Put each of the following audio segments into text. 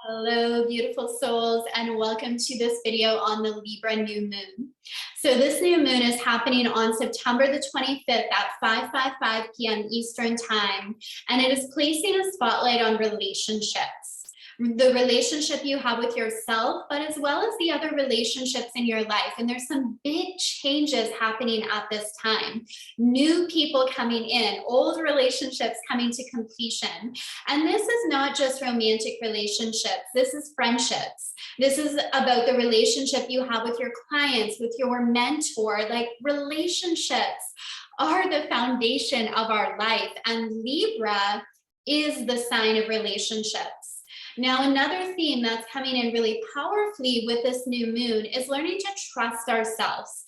Hello, beautiful souls, and welcome to this video on the Libra New Moon. So this new moon is happening on September the 25th at 5:55 p.m. Eastern Time, and it is placing a spotlight on relationships. The relationship you have with yourself, but as well as the other relationships in your life. And there's some big changes happening at this time. New people coming in, old relationships coming to completion. And this is not just romantic relationships, this is friendships. This is about the relationship you have with your clients, with your mentor. Like, relationships are the foundation of our life, and Libra is the sign of relationships. Now, another theme that's coming in really powerfully with this new moon is learning to trust ourselves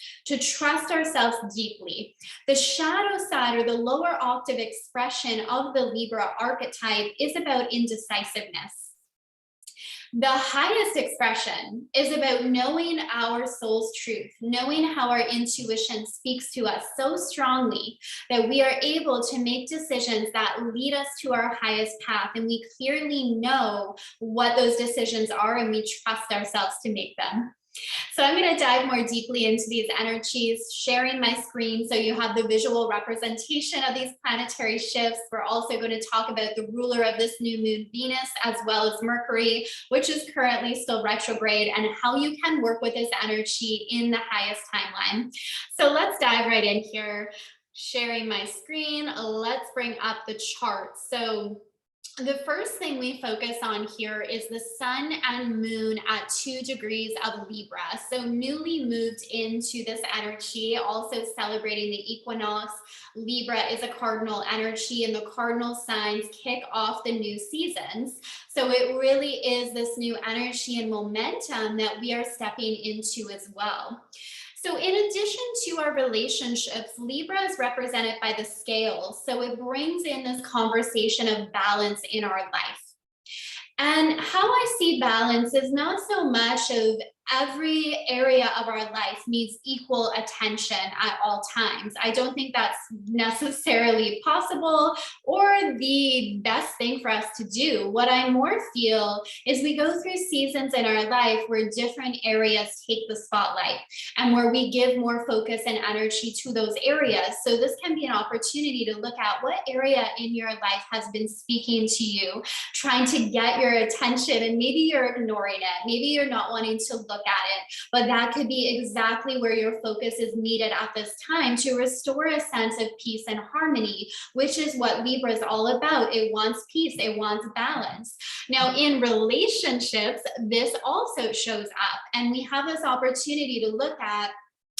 deeply. The shadow side, or the lower octave expression of the Libra archetype, is about indecisiveness. The highest expression is about knowing our soul's truth, knowing how our intuition speaks to us so strongly that we are able to make decisions that lead us to our highest path. And we clearly know what those decisions are, and we trust ourselves to make them. So I'm going to dive more deeply into these energies, sharing my screen so you have the visual representation of these planetary shifts. We're also going to talk about the ruler of this new moon, Venus, as well as Mercury, which is currently still retrograde, and how you can work with this energy in the highest timeline. So let's dive right in here. Sharing my screen. Let's bring up the chart. So the first thing we focus on here is the sun and moon at 2 degrees of Libra. So newly moved into this energy, also celebrating the equinox. Libra is a cardinal energy, and the cardinal signs kick off the new seasons. So it really is this new energy and momentum that we are stepping into as well. So in addition to our relationships, Libra is represented by the scales. So it brings in this conversation of balance in our life. And how I see balance is not so much of every area of our life needs equal attention at all times. I don't think that's necessarily possible or the best thing for us to do. What I more feel is we go through seasons in our life where different areas take the spotlight and where we give more focus and energy to those areas. So this can be an opportunity to look at what area in your life has been speaking to you, trying to get your attention, and maybe you're ignoring it. Maybe you're not wanting to look at it, but that could be exactly where your focus is needed at this time to restore a sense of peace and harmony, which is what Libra is all about. It wants peace, it wants balance. Now, in relationships, this also shows up, and we have this opportunity to look at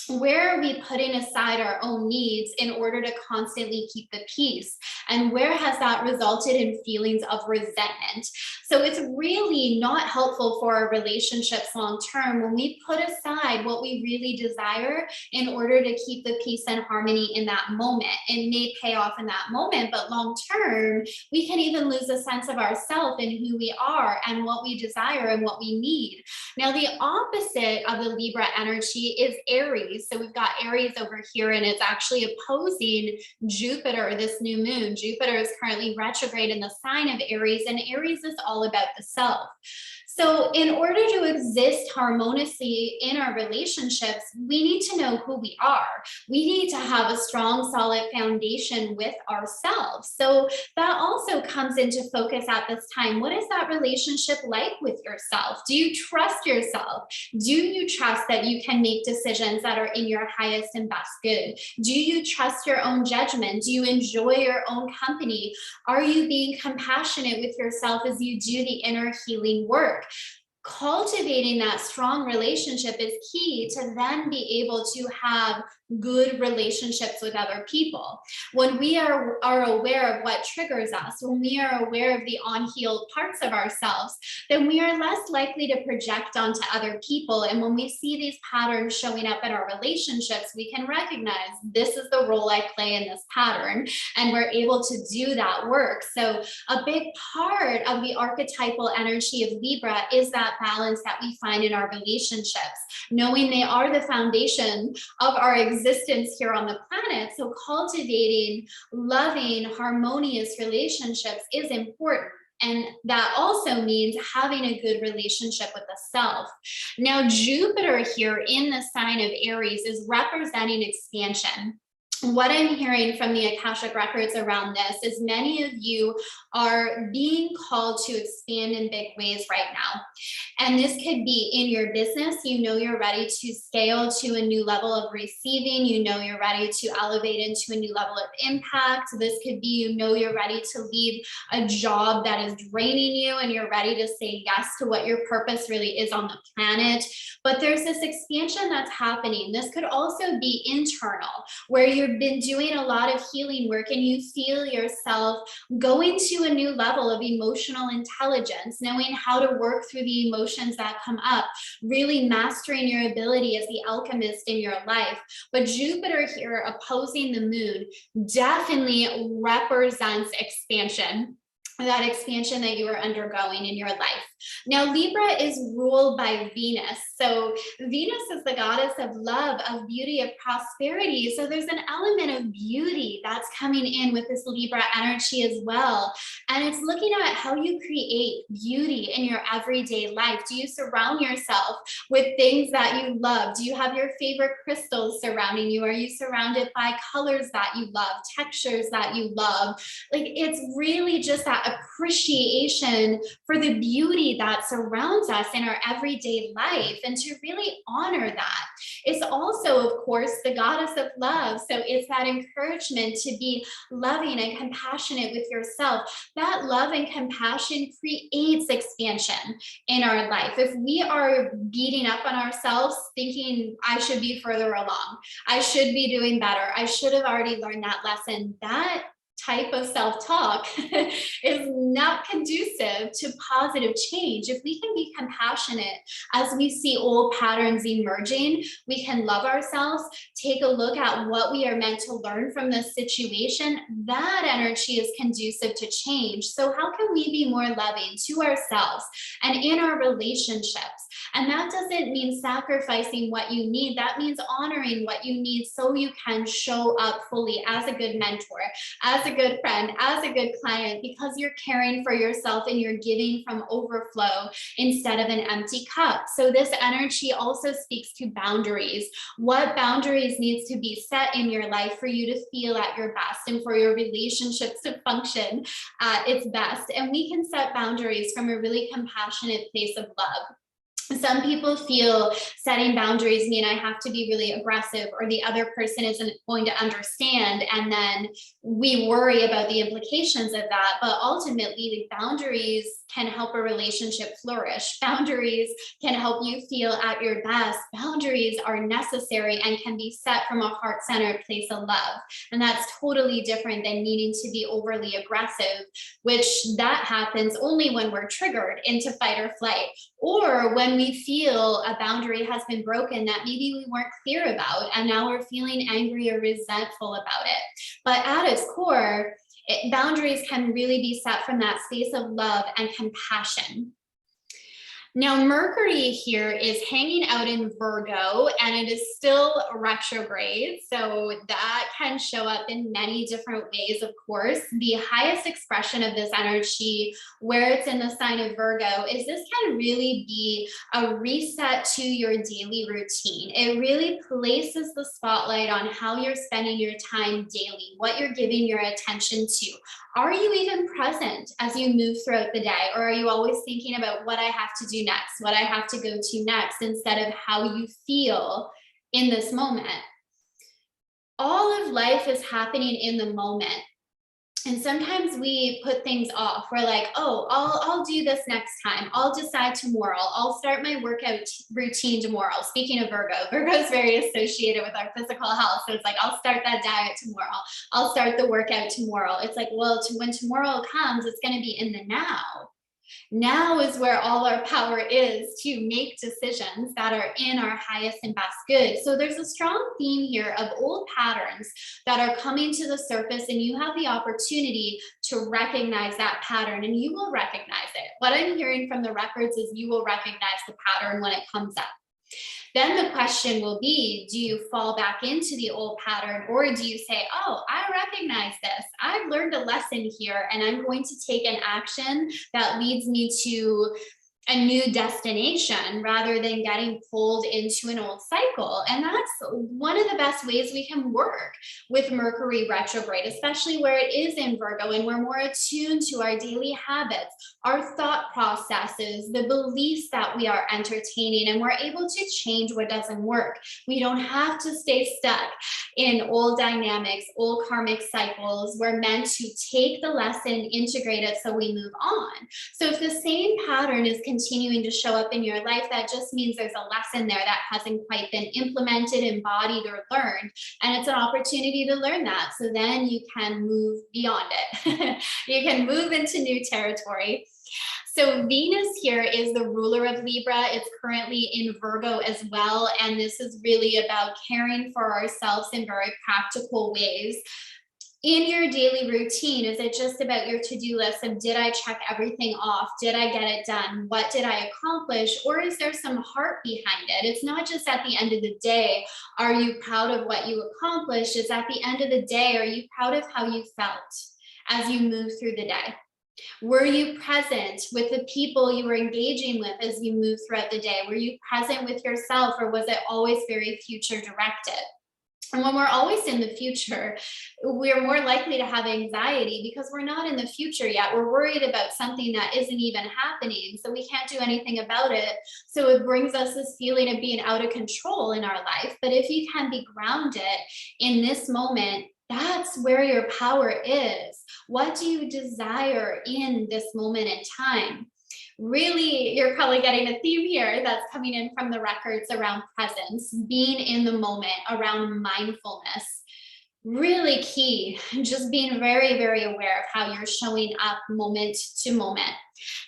where are we putting aside our own needs in order to constantly keep the peace? And where has that resulted in feelings of resentment? So it's really not helpful for our relationships long term when we put aside what we really desire in order to keep the peace and harmony in that moment. It may pay off in that moment, but long term, we can even lose a sense of ourselves and who we are and what we desire and what we need. Now, the opposite of the Libra energy is Aries. So we've got Aries over here, and it's actually opposing Jupiter, this new moon. Jupiter is currently retrograde in the sign of Aries, and Aries is all about the self. So in order to exist harmoniously in our relationships, we need to know who we are. We need to have a strong, solid foundation with ourselves. So that also comes into focus at this time. What is that relationship like with yourself? Do you trust yourself? Do you trust that you can make decisions that are in your highest and best good? Do you trust your own judgment? Do you enjoy your own company? Are you being compassionate with yourself as you do the inner healing work? Cultivating that strong relationship is key to then be able to have good relationships with other people. When we are aware of what triggers us, when we are aware of the unhealed parts of ourselves, then we are less likely to project onto other people. And when we see these patterns showing up in our relationships, we can recognize this is the role I play in this pattern, and we're able to do that work. So a big part of the archetypal energy of Libra is that balance that we find in our relationships, knowing they are the foundation of our existence here on the planet. So cultivating loving, harmonious relationships is important. And that also means having a good relationship with the self. Now, Jupiter here in the sign of Aries is representing expansion. What I'm hearing from the Akashic records around this is many of you are being called to expand in big ways right now. And this could be in your business. You know, you're ready to scale to a new level of receiving. You know, you're ready to elevate into a new level of impact. This could be, you know, you're ready to leave a job that is draining you and you're ready to say yes to what your purpose really is on the planet. But there's this expansion that's happening. This could also be internal, where you've been doing a lot of healing work and you feel yourself going to a new level of emotional intelligence, knowing how to work through the emotions that come up, really mastering your ability as the alchemist in your life. But Jupiter here opposing the moon definitely represents expansion. That expansion that you are undergoing in your life. Now, Libra is ruled by Venus. So Venus is the goddess of love, of beauty, of prosperity. So there's an element of beauty that's coming in with this Libra energy as well. And it's looking at how you create beauty in your everyday life. Do you surround yourself with things that you love? Do you have your favorite crystals surrounding you? Are you surrounded by colors that you love, textures that you love? Like, it's really just that appreciation for the beauty that surrounds us in our everyday life, and to really honor that. It's also, of course, the goddess of love. So it's that encouragement to be loving and compassionate with yourself. That love and compassion creates expansion in our life. If we are beating up on ourselves, thinking, I should be further along, I should be doing better, I should have already learned that lesson, that type of self-talk is not conducive to positive change. If we can be compassionate as we see old patterns emerging, we can love ourselves, take a look at what we are meant to learn from this situation. That energy is conducive to change. So how can we be more loving to ourselves and in our relationships? And that doesn't mean sacrificing what you need. That means honoring what you need so you can show up fully as a good mentor, as a good friend, as a good client, because you're caring for yourself and you're giving from overflow instead of an empty cup. So this energy also speaks to boundaries. What boundaries needs to be set in your life for you to feel at your best and for your relationships to function at its best. And we can set boundaries from a really compassionate place of love. Some people feel setting boundaries mean I have to be really aggressive or the other person isn't going to understand. And then we worry about the implications of that. But ultimately, the boundaries can help a relationship flourish. Boundaries can help you feel at your best. Boundaries are necessary and can be set from a heart-centered place of love. And that's totally different than needing to be overly aggressive, which that happens only when we're triggered into fight or flight, or when we feel a boundary has been broken that maybe we weren't clear about, and now we're feeling angry or resentful about it. But at its core, boundaries can really be set from that space of love and compassion. Now, Mercury here is hanging out in Virgo and it is still retrograde. So that can show up in many different ways, of course. The highest expression of this energy, where it's in the sign of Virgo, is this can really be a reset to your daily routine. It really places the spotlight on how you're spending your time daily, what you're giving your attention to. Are you even present as you move throughout the day? Or are you always thinking about what I have to do next, what I have to go to next, instead of how you feel in this moment? All of life is happening in the moment. And sometimes we put things off. We're like, oh, I'll do this next time. I'll decide tomorrow. I'll start my workout routine tomorrow. Speaking of Virgo is very associated with our physical health. So it's like, I'll start that diet tomorrow. I'll start the workout tomorrow. It's like, well, when tomorrow comes, it's going to be in the now. Now is where all our power is to make decisions that are in our highest and best good. So there's a strong theme here of old patterns that are coming to the surface, and you have the opportunity to recognize that pattern, and you will recognize it. What I'm hearing from the records is you will recognize the pattern when it comes up. Then the question will be, do you fall back into the old pattern, or do you say, oh, I recognize this. I've learned a lesson here, and I'm going to take an action that leads me to a new destination rather than getting pulled into an old cycle. And that's one of the best ways we can work with Mercury retrograde, especially where it is in Virgo and we're more attuned to our daily habits, our thought processes, the beliefs that we are entertaining, and we're able to change what doesn't work. We don't have to stay stuck in old dynamics, old karmic cycles. We're meant to take the lesson, integrate it so we move on. So if the same pattern is continuing to show up in your life, that just means there's a lesson there that hasn't quite been implemented, embodied, or learned. And it's an opportunity to learn that. So then you can move beyond it. You can move into new territory. So Venus here is the ruler of Libra. It's currently in Virgo as well. And this is really about caring for ourselves in very practical ways. In your daily routine, is it just about your to-do list of, did I check everything off? Did I get it done? What did I accomplish? Or is there some heart behind it? It's not just at the end of the day, are you proud of what you accomplished? It's at the end of the day, are you proud of how you felt as you move through the day? Were you present with the people you were engaging with as you move throughout the day? Were you present with yourself, or was it always very future directed? And when we're always in the future, we're more likely to have anxiety because we're not in the future yet. We're worried about something that isn't even happening, so we can't do anything about it. So it brings us this feeling of being out of control in our life. But if you can be grounded in this moment, that's where your power is. What do you desire in this moment in time? Really, you're probably getting a theme here that's coming in from the records around presence, being in the moment, around mindfulness. Really key, just being very, very aware of how you're showing up moment to moment.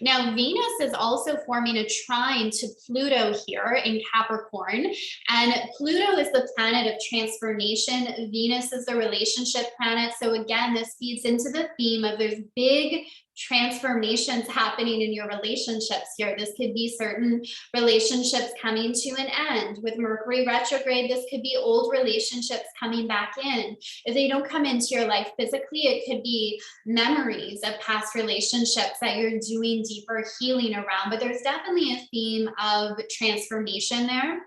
Now, Venus is also forming a trine to Pluto here in Capricorn, and Pluto is the planet of transformation. Venus is the relationship planet. So again, this feeds into the theme of there's big transformations happening in your relationships here. This could be certain relationships coming to an end. With Mercury retrograde, this could be old relationships coming back in. If they don't come into your life physically, it could be memories of past relationships that you're doing deeper healing around. But there's definitely a theme of transformation there.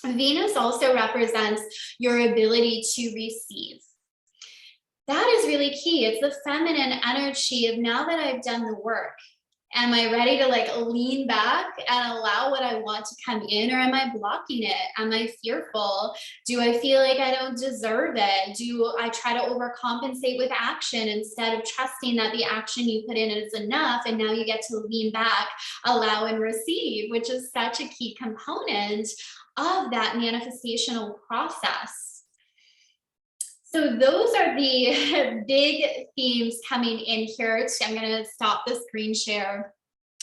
Venus also represents your ability to receive. That is really key. It's the feminine energy of, now that I've done the work, am I ready to like lean back and allow what I want to come in, or am I blocking it? Am I fearful? Do I feel like I don't deserve it? Do I try to overcompensate with action instead of trusting that the action you put in is enough? And now you get to lean back, allow and receive, which is such a key component of that manifestational process. So those are the big themes coming in here. I'm going to stop the screen share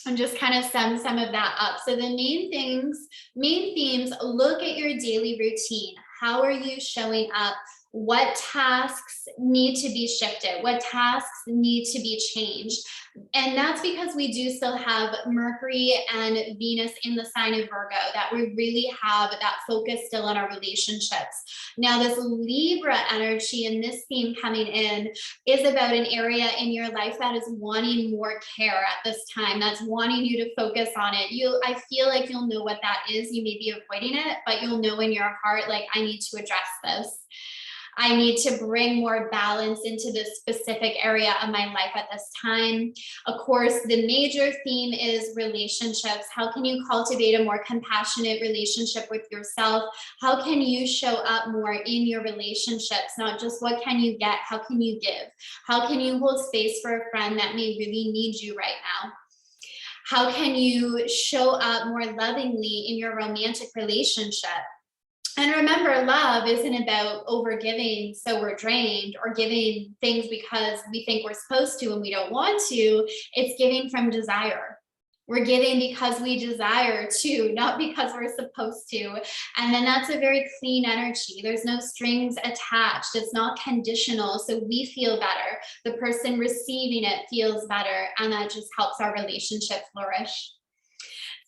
and just kind of sum some of that up. So the main themes, look at your daily routine. How are you showing up? What tasks need to be shifted? What tasks need to be changed? And that's because we do still have Mercury and Venus in the sign of Virgo, that we really have that focus still on our relationships. Now, this Libra energy and this theme coming in is about an area in your life that is wanting more care at this time, that's wanting you to focus on it. I feel like you'll know what that is. You may be avoiding it, but you'll know in your heart, like, I need to address this. I need to bring more balance into this specific area of my life at this time. Of course, the major theme is relationships. How can you cultivate a more compassionate relationship with yourself? How can you show up more in your relationships? Not just what can you get, how can you give? How can you hold space for a friend that may really need you right now? How can you show up more lovingly in your romantic relationship? And remember, love isn't about overgiving so we're drained, or giving things because we think we're supposed to and we don't want to. It's giving from desire. We're giving because we desire to, not because we're supposed to. And then that's a very clean energy. There's no strings attached. It's not conditional. So we feel better. The person receiving it feels better. And that just helps our relationship flourish.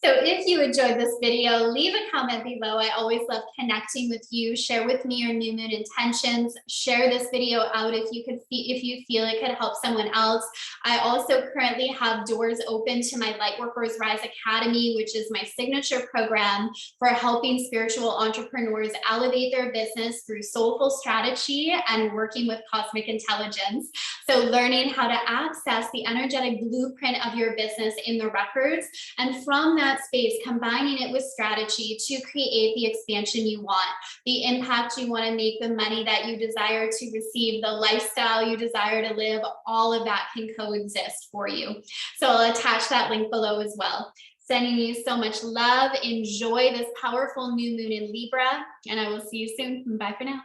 So if you enjoyed this video, leave a comment below. I always love connecting with you. Share with me your new moon intentions. Share this video out if you feel it could help someone else. I also currently have doors open to my Lightworkers Rise Academy, which is my signature program for helping spiritual entrepreneurs elevate their business through soulful strategy and working with cosmic intelligence. So learning how to access the energetic blueprint of your business in the records, and from that space, combining it with strategy to create the expansion you want, the impact you want to make, the money that you desire to receive, the lifestyle you desire to live, all of that can coexist for you. So I'll attach that link below as well. Sending you so much love. Enjoy this powerful new moon in Libra, and I will see you soon. Bye for now.